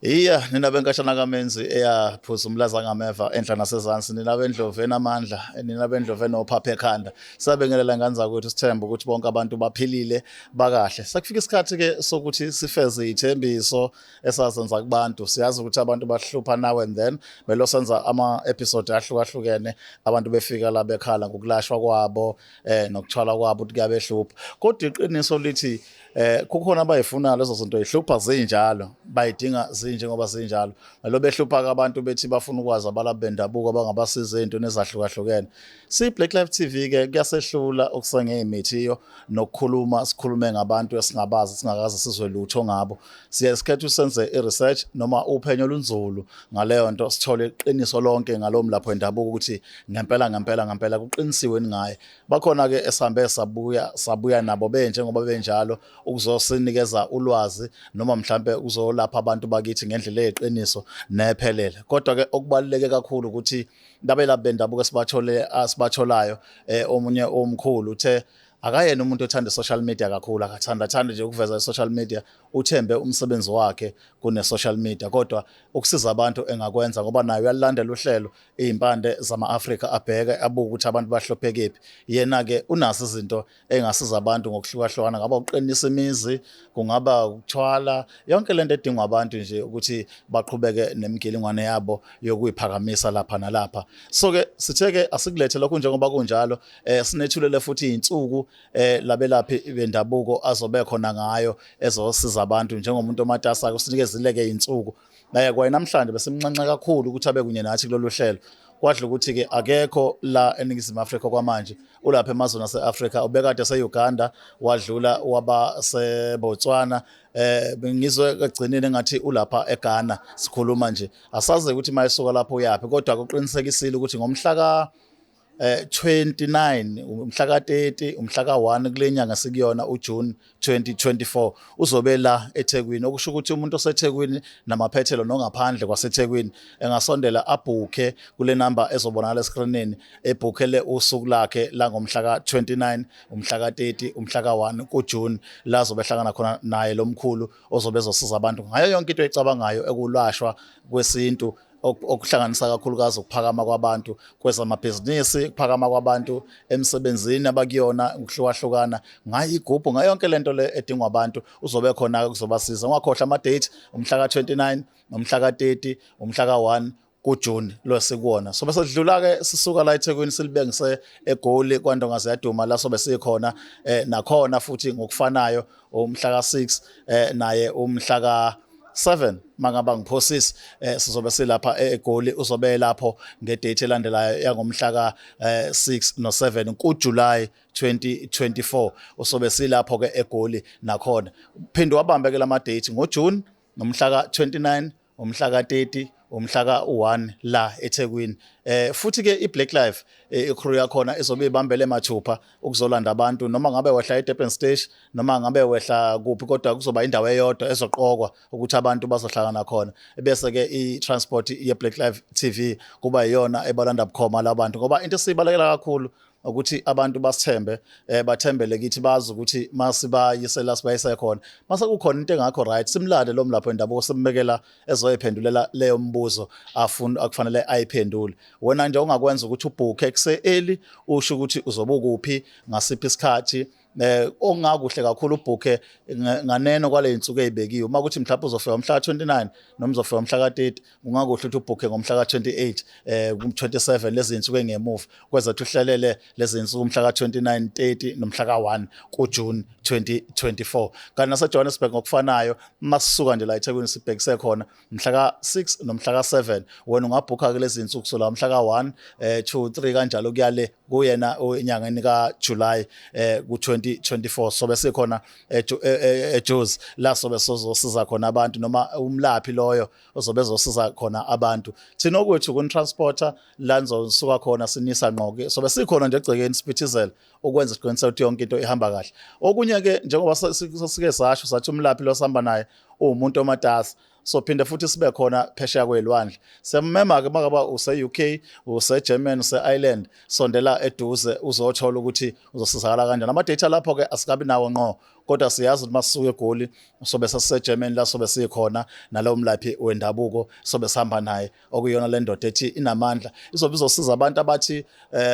Iya nina benkashana kaMenzi eyaphuza umlaza ngameva enhla nasezansi nina bendlovu enamandla nina bendlovu enophapha ekhanda sabengelela ngane zakwethu sithemba ukuthi bonke abantu baphilile bakahle sakufika isikhathi ke sokuthi sifeze ithembiso esazenza kubantu siyazi ukuthi abantu bahlupha now and then belo senza ama episode ahlukahlukene abantu befika la bekhala ngokulashwa kwabo nokuthwala kwabo ukuthi kuyabehlupha kodwa iqiniso lithi kukhona abayifuna lezo zinto ihlupha zinjalo bayidinga zinjengoba zinjalo lo behlupha abantu bethi bafuna ukwazi abalaphi bendabuko abangabasiza ezintweni ezahlukahlukene Black Life TV ke kuyasehlula okusengeyimithi nokukhuluma sikhulume ngabantu esingabazi singakaze sizwe lutho ngabo siyasikhetha usenze i-research noma uphenyo olunzulu ngaleyo nto sithole iqiniso lonke ngalomlapho wendabuko ukuthi ngempela kuqinisiwe ngaye bakhona ke esambe sabuya nabo njengoba benjalo ukuzosinikeza ulwazi noma mhlambe uzolapha abantu bakithi ngendlela eyiqiniso nephelele kodwa ke okubaluleke kakhulu ukuthi labelaphi bendabuko sibatholayo omunye omkhulu uthe akayena umuntu othanda social media kakhulu thanda nje ukuveza social media uthembe umsebenzi wakhe kune social media kodwa ukusiza abantu engakwenza ngoba nayo uyalandela uhlelo izimpande zama-Afrika abheke abuke ukuthi abantu bahlophekephi yena ke unazo izinto engasiza abantu ngokuhlukahlukana ngaba uqinisa imizi kungaba ukuthwala yonke lento edingwa abantu nje ukuthi baqhubeke nemigilingwane yabo yokuyiphakamisa lapha nalapha so ke sithe ke asikulethe lokho njengoba kunjalo sinethulele futhi izinsuku labelaphi bendabuko azobe khona ngayo ezosiza abantu njengomuntu omatasa kusinikezile-ke izinsuku naye namhlanje besimncanca kakhulu ukuthi abe kunye nathi kulolu hlelo kwadla ukuthi-ke akekho la eNingizimu Afrika kwamanje ulapha emazweni ase-Afrika ubekade ese-Uganda wadlula waba se-Botswana ngizwe ekugcineni engathi ulapha eGhana sikhuluma nje asazi ukuthi mayisuka lapho uyaphi kodwa kuqinisekisile ukuthi ngomhla 29 umhla ka-30 umhla ka-1 kule nyanga sikuyona uJune 2024 uzobe la eThekwini okusho ukuthi umuntu oseThekwini namaphethelo nongaphandle kwaseThekwini engasondela abhukhe kule number ezobonakala escreenini ebhukhele usuku lakhe la ngomhla ka-29 umhla ka-30 umhla ka-1 kuJune la azobe hlangana khona naye lomkhulu ozobe ezosiza abantu ngayo yonke into eyicabangayo ekulashwa kwesintu okuhlanganisa kakhulukazi ukuphakama kwabantu kwezamabhizinisi ukuphakama kwabantu emsebenzini abakuyona ukuhlukahlukana ngayo igubhu ngayo yonke lento le edingwa abantu uzobe khona kuzobasiza ungakhohlwa ama-date umhla ka-29 umhla ka-30 umhla ka-1 kuJune lo sikuwona so bese sidlula-ke sisuka la eThekwini silibengise eGoli kwaNdongazi yaduma la sobe sikhona nakhona futhi ngokufanayo umhla ka-6 naye umhla ka-7 mangaba ngiphosisi sizobe silapha eGoli uzobe lapho ngedate elandelayo yangomhla ka-6 no-7 kuJuly 2024 usobe silapho ke eGoli nakhona phinde wabambe ke lama date ngoJune nomhla ka-29 umhla ka-30 umhla ka-1 la eThekwini futhi ke iBlack Life icrew yakhona izobe ibambele mathupha ukuzolanda abantu noma ngabe wehla eDurban Stage noma ngabe wehla kuphi kodwa kuzoba indawo eyodwa ezoqokwa ukuthi abantu bazohlangana khona bese ke i-transport yeBlack Life TV kuba iyona ebalanda bukhoma labantu ngoba into esibalekela kakhulu ukuthi abantu basithembe bathembele kithi bazi ukuthi masibayisela sibayise khona mase kukhona into engakho right simlade lo mlapho wendabuko simbekela ezoyiphendulela leyo mbuzo akufanele ayiphendule wena nje ungakwenza ukuthi ubhuke early usho ukuthi uzobe ukuphi ngasiphi isikhathi ongakuhle kakhulu ubhuke nganeno kwale insuku ezibekiwe uma kuthi mhlawumbe uzofika umhla ka-29 noma uzofika umhla ka-30 ungakuhle ukuthi ubhuke ngomhla ka-28 ku-27 lezi insuku engemuva kwezethu uhlelele lezi insuku umhla ka-29 30 nomhla ka-1 kuJune 2024 kanti naseJohannesburg ngokufanayo masisuka nje la eThekwini sibhekise khona umhla ka-6 nomhla ka-7 wena ungabhukha ke lezi insuku sola umhla ka-1 2 3 kanjalo kuyale kuyena enyangeni kaJuly ku-2024 sobe sikhona eJozi la sobe sizosiza khona abantu noma umlaphi loyo ozobe ezosiza khona abantu thina okwethu kun-transporter la nizosuka khona sinisa ngqoke sobe sikhona nje egcekeni siphithizela ukwenza isiqiniseko ukuthi yonke into ihamba kahle okunye-ke njengoba sike sasho sathi umlaphi lo sihamba naye uwumuntu omatasa so phinde futhi sibe khona phesheya kwezilwandle siyamema-ke makaba use-UK use-Germany use-Ireland sondela eduze uzothola ukuthi uzosizakala kanjani ama-data lapho-ke asikabi nawo ngqo kodwa siyazi ukuthi masisuka eGoli sobe sesiseGermany la sobe sikhona nalowo mlaphi wendabuko sobe sihamba naye okuyona le ndoda ethi inamandla izobe izosiza abantu abathi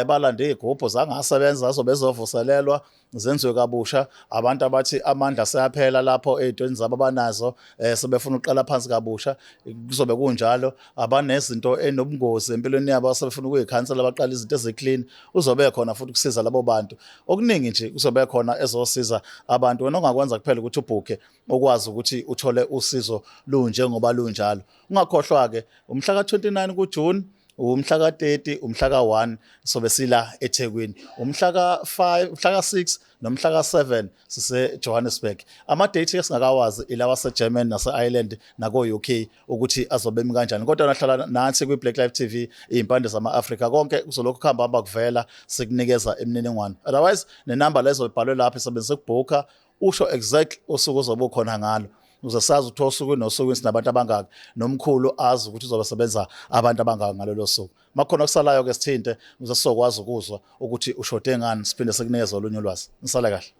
balande igubhu zangasebenza zobe bezovuselelwa zenziwe kabusha abantu abathi amandla seyaphela lapho ey'ntweni zabo abanazo sebefuna uqala phansi kabusha kuzobe kunjalo abanezinto enobungozi empilweni yabo sebefuna ukuyikhansela baqala izinto eziclean uzobe khona futhi ukusiza labo bantu okuningi nje kuzobe khona ezosiza abantu wena ongakwenza kuphela ukuthi ubhuke okwazi ukuthi uthole usizo lunjengoba lunjalo ungakhohlwa-ke umhla ka-29 kuJune umhla ka-30 umhla ka-1 sobe sila eThekwini umhla ka-5 umhla ka-6 nomhla ka-7 sise-Johannesburg ama-date esingakawazi ilawa ase-Germany nase-Ireland nako-UK ukuthi azobemi kanjani kodwa nahlala nathi kwi-Black Life TV iy'mpande zama-Afrika konke kuzolokhu kuhamba hamba kuvela sikunikeza imininingwane otherwise nenamba lezo ibhalwe lapho isebenzisa ukubhukha usho exact usuku ozobe ukhona ngalo uze sazi ukuthi osuku nosuku sinabantu abangaki nomkhulu azi ukuthi uzobasebenza abantu abangaki ngalolo suku makhona okusalayo ke sithinte uze sizokwazi ukuzwa ukuthi ushode ngani siphinde sikunikeze olunye ulwazi nisale kahle.